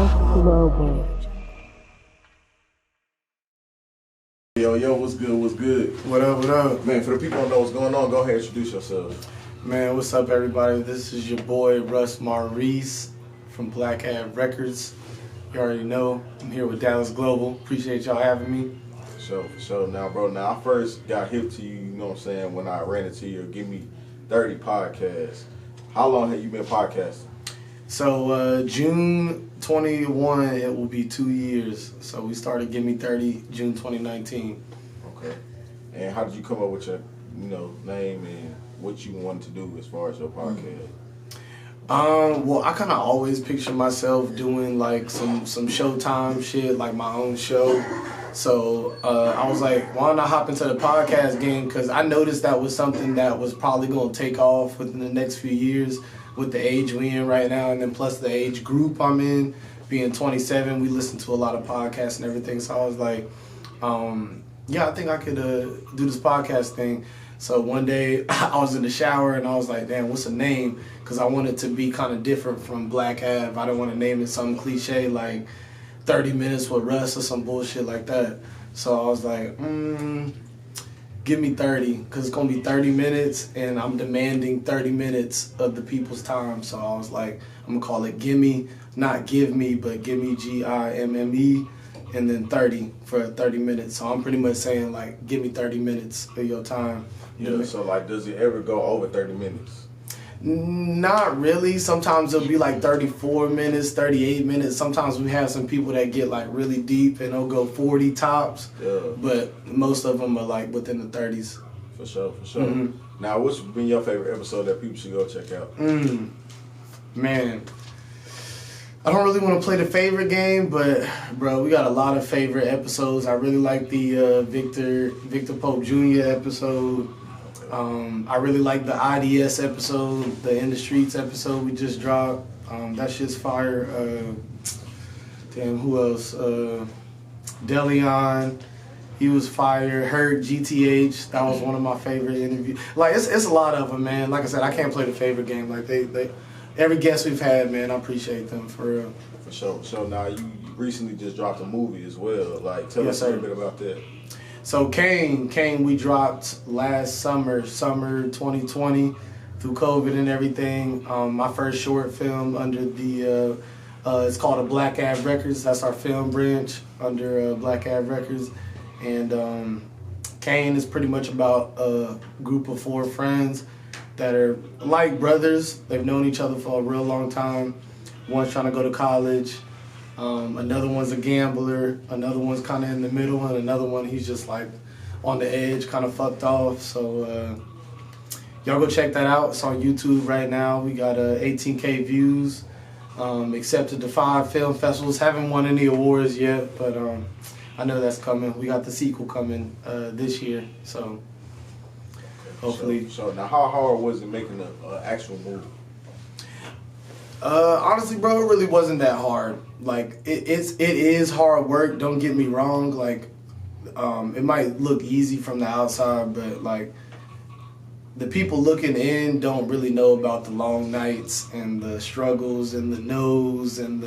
Global. Yo, what's good, what's good? What up? Man, for the people who don't know what's going on, go ahead and introduce yourself. Man, what's up, everybody? This is your boy, MAURICE from Black Hat Records. You already know, I'm here with Dallas Global. Appreciate y'all having me. For sure. Now, bro, I first got hip to you, you know what I'm saying, when I ran into your Give Me 30 podcast. How long have you been podcasting? So, June 21, it will be 2 years. So, we started Give Me 30 June 2019. Okay. And how did you come up with your, name and what you wanted to do as far as your podcast? Well, I kind of always picture myself doing like some Showtime shit, like my own show. So I was like, why not hop into the podcast game? Because I noticed that was something that was probably going to take off within the next few years with the age we in right now, and then plus the age group I'm in, being 27, we listen to a lot of podcasts and everything. So I was like, yeah, I think I could do this podcast thing. So one day I was in the shower and I was like, damn, what's a name? Because I wanted to be kind of different from Black Ave. I didn't want to name it something cliche like 30 Minutes with Russ or some bullshit like that. So I was like, give me 30, because it's going to be 30 minutes and I'm demanding 30 minutes of the people's time. So I was like, I'm going to call it Gimme, not Give Me, but Gimme, Gimme, and then 30 for 30 minutes. So I'm pretty much saying, like, give me 30 minutes of your time. Yeah, so, like, does it ever go over 30 minutes? Not really. Sometimes it'll be like 34 minutes, 38 minutes. Sometimes we have some people that get, like, really deep and they'll go 40 tops. Yeah. But most of them are, like, within the 30s. For sure. Mm-hmm. Now, what's been your favorite episode that people should go check out? Man. I don't really want to play the favorite game, but, bro, we got a lot of favorite episodes. I really like the Victor Pope Jr. episode. I really like the IDS episode, the In the Streets episode we just dropped. That shit's fire. Who else? Deleon, he was fire. Heard GTH, that was one of my favorite interviews. Like, it's a lot of them, man. Like I said, I can't play the favorite game. Like, they every guest we've had, man, I appreciate them, for real. For sure. So now you recently just dropped a movie as well. Like, tell us a little bit about that. So Kaine, we dropped last summer 2020, through COVID and everything. My first short film under the, it's called Black Ave Records. That's our film branch under Black Ave Records. And Kaine is pretty much about a group of 4 friends that are like brothers. They've known each other for a real long time. One's trying to go to college. Another one's a gambler. Another one's kind of in the middle, and another one, he's just like on the edge, kind of fucked off. So y'all go check that out. It's on YouTube right now. We got 18K views. Accepted to 5 film festivals. Haven't won any awards yet, but I know that's coming. We got the sequel coming this year, so hopefully. So now, how hard was it making an actual movie? Honestly, bro, it really wasn't that hard. Like, it is hard work, don't get me wrong. Like, it might look easy from the outside, but, like, the people looking in don't really know about the long nights and the struggles and the no's and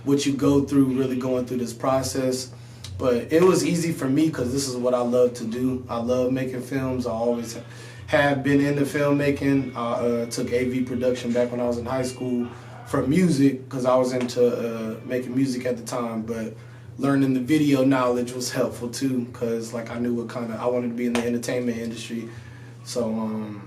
what you go through really going through this process. But it was easy for me because this is what I love to do. I love making films. I always have been into filmmaking. I took AV production back when I was in high school for music because I was into making music at the time. But learning the video knowledge was helpful too, because like I knew what kind of I wanted to be in the entertainment industry. So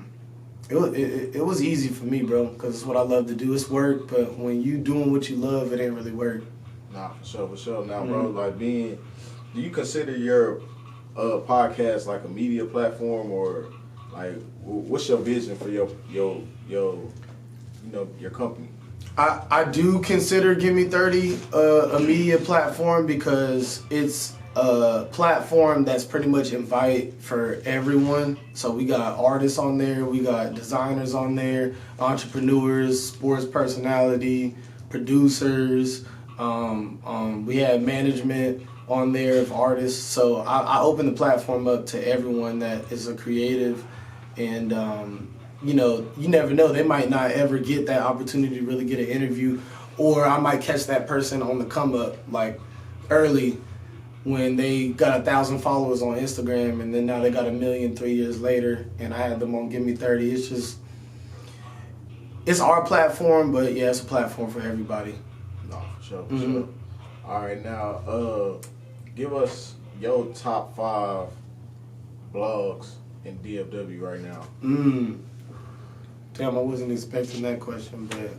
it was easy for me, bro, because it's what I love to do. It's work, but when you doing what you love, it ain't really work. Nah, for sure. Now, bro, like do you consider your podcast like a media platform, or like what's your vision for your company? I do consider Give Me 30 a media platform because it's a platform that's pretty much invite for everyone. So we got artists on there, we got designers on there, entrepreneurs, sports personality, producers. We had management on there of artists. So I open the platform up to everyone that is a creative, and you never know, they might not ever get that opportunity to really get an interview, or I might catch that person on the come up like early when they got 1,000 followers on Instagram, and then now they got 1 million 3 years later, and I had them on Give Me 30. It's just, it's our platform, but yeah, it's a platform for everybody. No, for sure, for sure. All right, now, give us your top 5 blogs in DFW right now. Damn, I wasn't expecting that question, but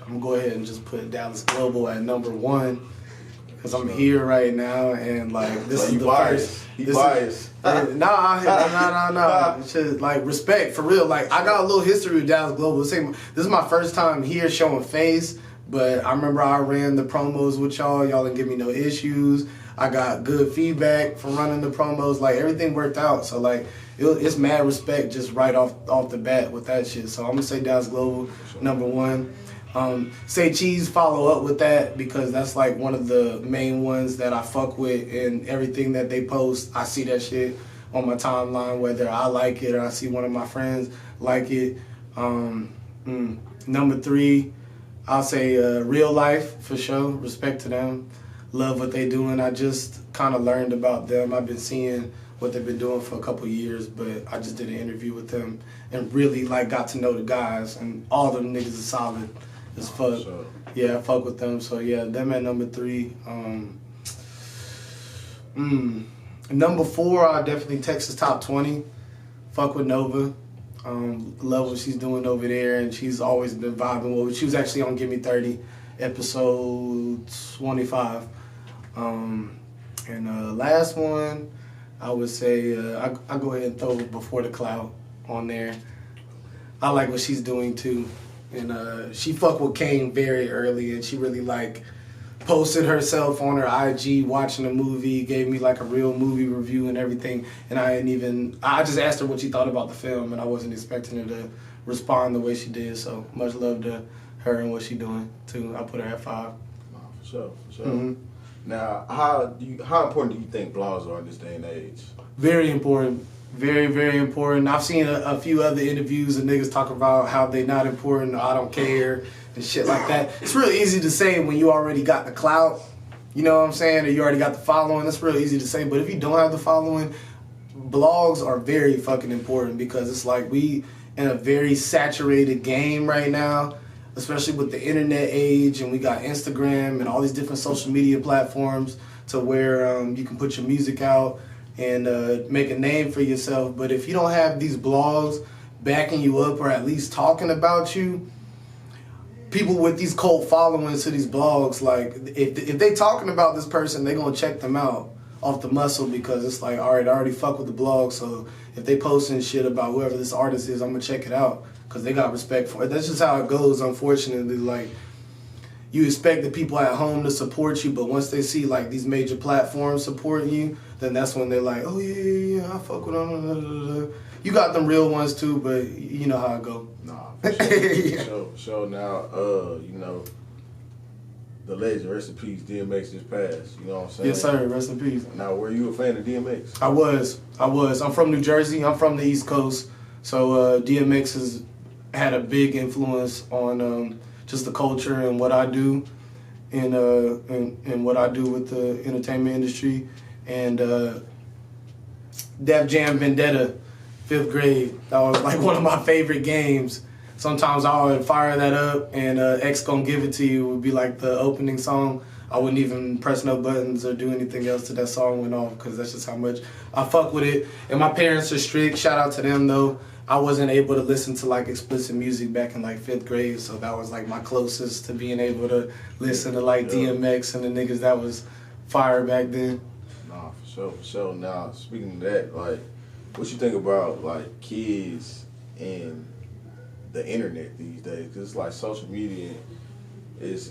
I'm gonna go ahead and just put Dallas Global at number 1 because I'm here right now, and like this is the first. He biased. Nah. It's just like respect for real. Like I got a little history with Dallas Global. This is my first time here showing face, but I remember I ran the promos with y'all. Y'all didn't give me no issues. I got good feedback from running the promos. Like everything worked out. So like it's mad respect just right off the bat with that shit. So I'm gonna say Dallas Global number 1. Say Cheese follow up with that because that's like one of the main ones that I fuck with, and everything that they post, I see that shit on my timeline, whether I like it or I see one of my friends like it. Number 3, I'll say Real Life for sure. Respect to them. Love what they doing. I just kind of learned about them. I've been seeing what they've been doing for a couple years, but I just did an interview with them and really like got to know the guys, and all them niggas are solid as fuck. Sure. Yeah, I fuck with them. So yeah, them at number 3. Number 4, I definitely Texas Top 20. Fuck with Nova. Love what she's doing over there, and she's always been vibing with. She was actually on Give Me 30, episode 25. And last one, I would say I go ahead and throw Before the Cloud on there. I like what she's doing too. And she fucked with Kaine very early, and she really like posted herself on her IG watching a movie, gave me like a real movie review and everything. And I just asked her what she thought about the film, and I wasn't expecting her to respond the way she did. So much love to her and what she doing too. I put her at 5. Oh, for sure. Now, how important do you think blogs are in this day and age? Very important. Very, very important. I've seen a few other interviews of niggas talk about how they not important, or I don't care, and shit like that. It's real easy to say when you already got the clout, you know what I'm saying, or you already got the following. That's real easy to say, but if you don't have the following, blogs are very fucking important because it's like we in a very saturated game right now, especially with the internet age, and we got Instagram and all these different social media platforms to where you can put your music out and make a name for yourself. But if you don't have these blogs backing you up or at least talking about you, people with these cult followings to these blogs, like if they talking about this person, they gonna check them out off the muscle because it's like, all right, I already fuck with the blog, so if they posting shit about whoever this artist is, I'm gonna check it out because they got respect for it. That's just how it goes, unfortunately. Like, you expect the people at home to support you, but once they see like these major platforms supporting you, then that's when they're like, oh yeah, I fuck with them. You got them real ones too, but you know how it go. Nah, for sure. For sure. Now, you know, the legend, rest in peace, DMX just passed. You know what I'm saying? Yes, sir. Rest in peace. Now, were you a fan of DMX? I was. I'm from New Jersey. I'm from the East Coast. So DMX has had a big influence on just the culture and what I do, and what I do with the entertainment industry. And Def Jam Vendetta, 5th grade, that was like one of my favorite games. Sometimes I would fire that up, and X Gon' Give It To You would be like the opening song. I wouldn't even press no buttons or do anything else till that song went off, because that's just how much I fuck with it. And my parents are strict. Shout out to them though. I wasn't able to listen to like explicit music back in like 5th grade, so that was like my closest to being able to listen to like DMX and the niggas that was fire back then. Nah, for sure. Now, speaking of that, like, what you think about like kids and the internet these days? Cause it's like social media it's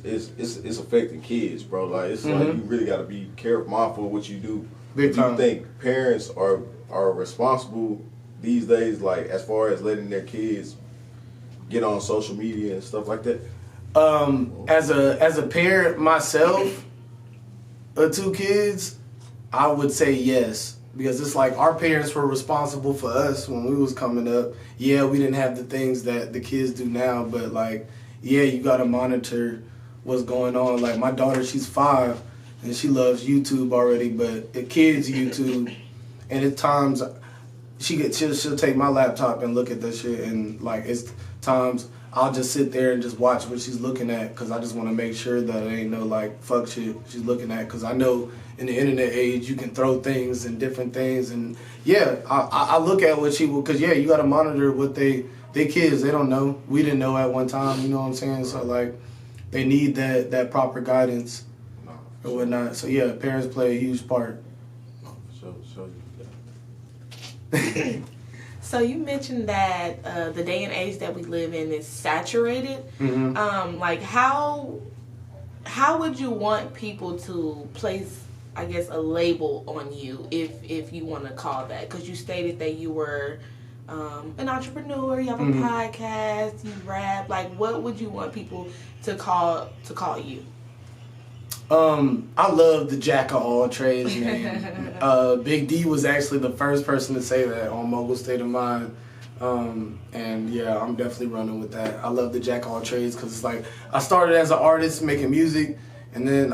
affecting kids, bro. Like, it's like you really gotta be careful, mindful of what you do. Big time. Do you think parents are responsible these days, like as far as letting their kids get on social media and stuff like that? As a parent myself of 2 kids, I would say yes, Because it's like our parents were responsible for us when we was coming up. Yeah, we didn't have the things that the kids do now, but like, yeah, you gotta monitor what's going on. Like my daughter, she's 5 and she loves YouTube already, but the kids YouTube, and at times she'll take my laptop and look at that shit, and like it's times I'll just sit there and just watch what she's looking at, because I just want to make sure that it ain't no like fuck shit she's looking at, because I know in the internet age you can throw things and different things, and yeah, I look at what she will, because yeah, you got to monitor what they kids, they don't know, we didn't know at one time, you know what I'm saying, so like they need that proper guidance or whatnot, so yeah, parents play a huge part. So you mentioned that the day and age that we live in is saturated. Mm-hmm. Like how would you want people to place, I guess, a label on you, if you want to call that? Because you stated that you were an entrepreneur, you have a podcast, you rap. Like, what would you want people to call you? I love the jack of all trades name. Big D was actually the first person to say that on Mogul State of Mind. And yeah, I'm definitely running with that. I love the jack of all trades because it's like I started as an artist making music, and then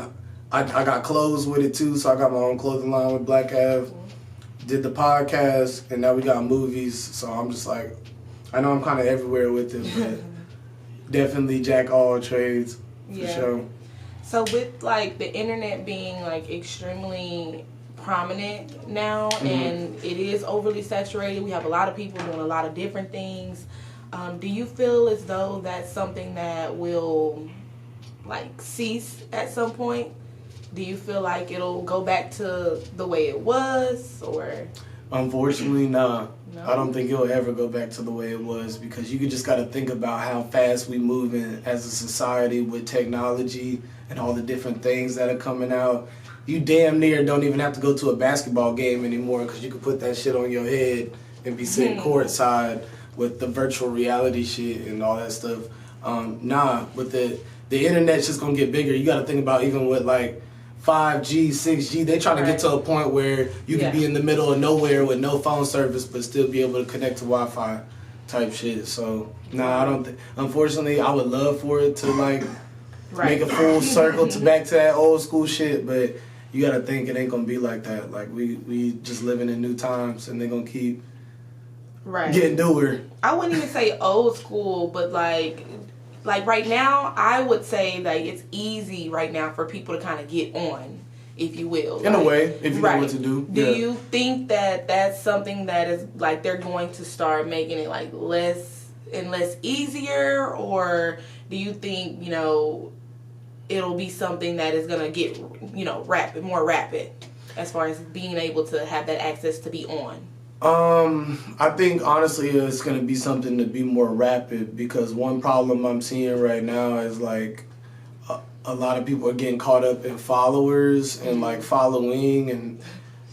I got clothes with it too. So I got my own clothing line with Black Ave. Did the podcast, and now we got movies. So I'm just like, I know I'm kind of everywhere with it, but definitely jack of all trades for sure. So with like the internet being like extremely prominent now, and it is overly saturated, we have a lot of people doing a lot of different things. Do you feel as though that's something that will like cease at some point? Do you feel like it'll go back to the way it was, or? Unfortunately, nah. No? I don't think it'll ever go back to the way it was, because you just got to think about how fast we moving as a society with technology and all the different things that are coming out. You damn near don't even have to go to a basketball game anymore, because you can put that shit on your head and be sitting courtside with the virtual reality shit and all that stuff. With the internet's just gonna get bigger. You got to think about even with like 5G, 6G, they trying to get to a point where you can be in the middle of nowhere with no phone service but still be able to connect to Wi-Fi type shit. So, I don't think, unfortunately, I would love for it to like make a full circle to back to that old school shit, but you got to think it ain't going to be like that. Like, we just living in new times, and they're going to keep getting newer. I wouldn't even say old school, but like right now, I would say that it's easy right now for people to kind of get on, if you will. In a way, if you know what to do. Do you think that that's something that is like they're going to start making it like less and less easier, or do you think, it'll be something that is going to get, more rapid as far as being able to have that access to be on? I think honestly it's going to be something to be more rapid, because one problem I'm seeing right now is like a lot of people are getting caught up in followers and like following and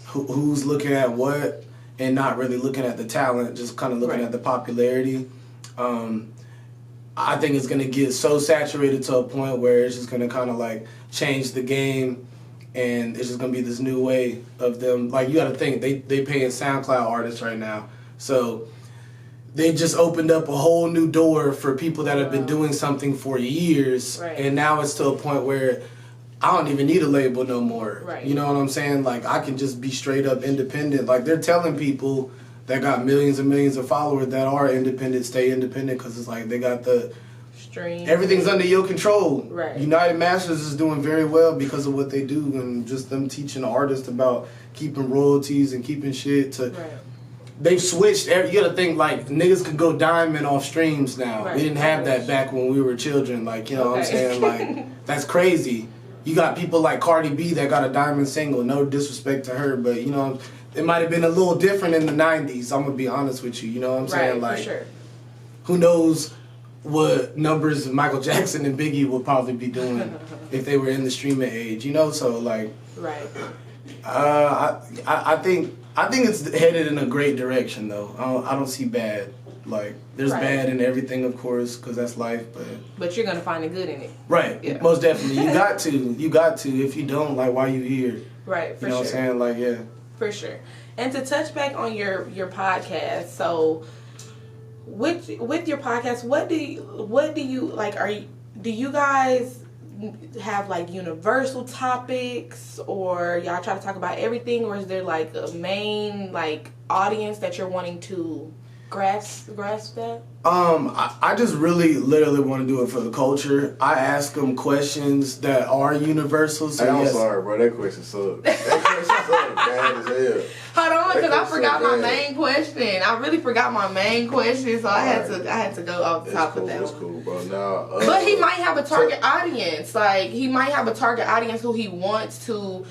who's looking at what and not really looking at the talent, just kind of looking at the popularity. I think it's going to get so saturated to a point where it's just going to kind of like change the game. And it's just going to be this new way of them. Like, you got to think, they paying SoundCloud artists right now. So they just opened up a whole new door for people that have been doing something for years. Right. And now it's to a point where I don't even need a label no more. Right. You know what I'm saying? Like, I can just be straight up independent. Like, they're telling people that got millions and millions of followers that are independent, stay independent, because it's like they got the... everything's under your control. Right. United Masters is doing very well because of what they do, and just them teaching the artists about keeping royalties and keeping shit to. Right. They've switched. You gotta think like niggas could go diamond off streams now. Right. We didn't have that back when we were children. Like, you know what I'm saying? Like, that's crazy. You got people like Cardi B that got a diamond single. No disrespect to her, but it might have been a little different in the '90s. I'm gonna be honest with you. You know what I'm saying? Like, for sure. Who knows what numbers Michael Jackson and Biggie would probably be doing if they were in the streaming age, so like, right. I think it's headed in a great direction though. I don't see bad. Like, there's bad in everything, of course, because that's life, but you're gonna find the good in it. Right. Yeah. Most definitely. You got to. If you don't, like, why you here? Right. You know what I'm saying? Like, yeah. For sure. And to touch back on your podcast, so with your podcast, what do you like? Do you guys have like universal topics, or y'all try to talk about everything, or is there like a main like audience that you're wanting to grasp that? I just really literally want to do it for the culture. I ask them questions that are universal. So hey, I'm yes. sorry, bro. That question sucked. That question sucked bad as hell. Hold on, because I forgot my bad. main question. I really forgot my main question, so I had to go off the top of that. It's cool, bro. Now, But he might have a target audience. Like, he might have a target audience who he wants to,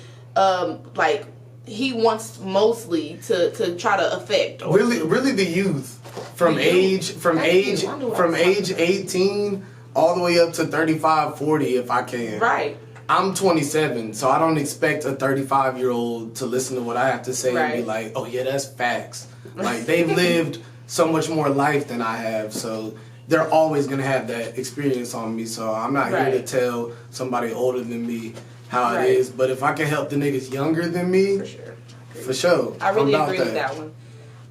he wants mostly to try to affect. Or Really the youth from age 18 all the way up to 35, 40 if I can. Right. I'm 27, so I don't expect a 35-year-old to listen to what I have to say and be like, oh yeah, that's facts. Like, they've lived so much more life than I have, so they're always going to have that experience on me. So I'm not here to tell somebody older than me how it is. But if I can help the niggas younger than me, for sure. I really agree with that one.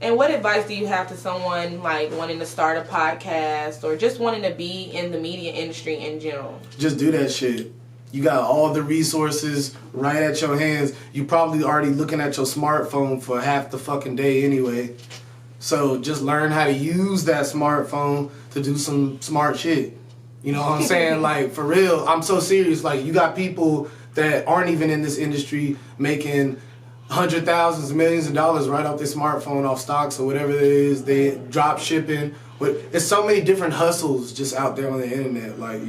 And what advice do you have to someone like wanting to start a podcast or just wanting to be in the media industry in general? Just do that shit. You got all the resources right at your hands. You probably already looking at your smartphone for half the fucking day anyway. So just learn how to use that smartphone to do some smart shit. You know what I'm saying? Like, for real, I'm so serious. Like, you got people that aren't even in this industry making $100,000s, millions of dollars right off their smartphone, off stocks or whatever it is. They drop shipping. There's so many different hustles just out there on the internet. Like,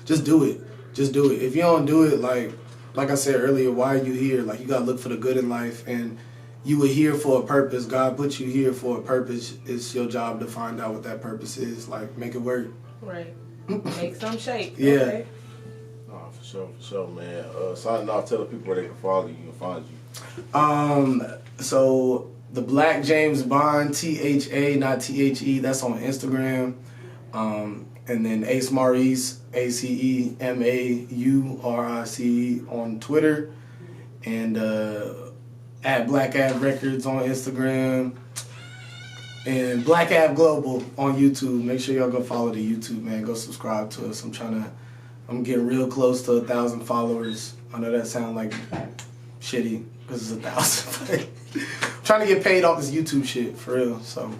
just do it. Just do it. If you don't do it, like I said earlier, why are you here? Like, you gotta look for the good in life, and you were here for a purpose. God put you here for a purpose. It's your job to find out what that purpose is. Like, make it work. Right. Make some shape. Yeah. Okay. Oh, for sure, man. Signing off, tell the people where they can follow you and find you. So the Black James Bond, THA, not THE, that's on Instagram. And then Ace Maurice, ACEMAURICE on Twitter. And at Black Ab Records on Instagram. And Black Ab Global on YouTube. Make sure y'all go follow the YouTube, man. Go subscribe to us. I'm getting real close to 1,000 followers. I know that sounds like shitty because it's 1,000. Trying to get paid off this YouTube shit, for real, so.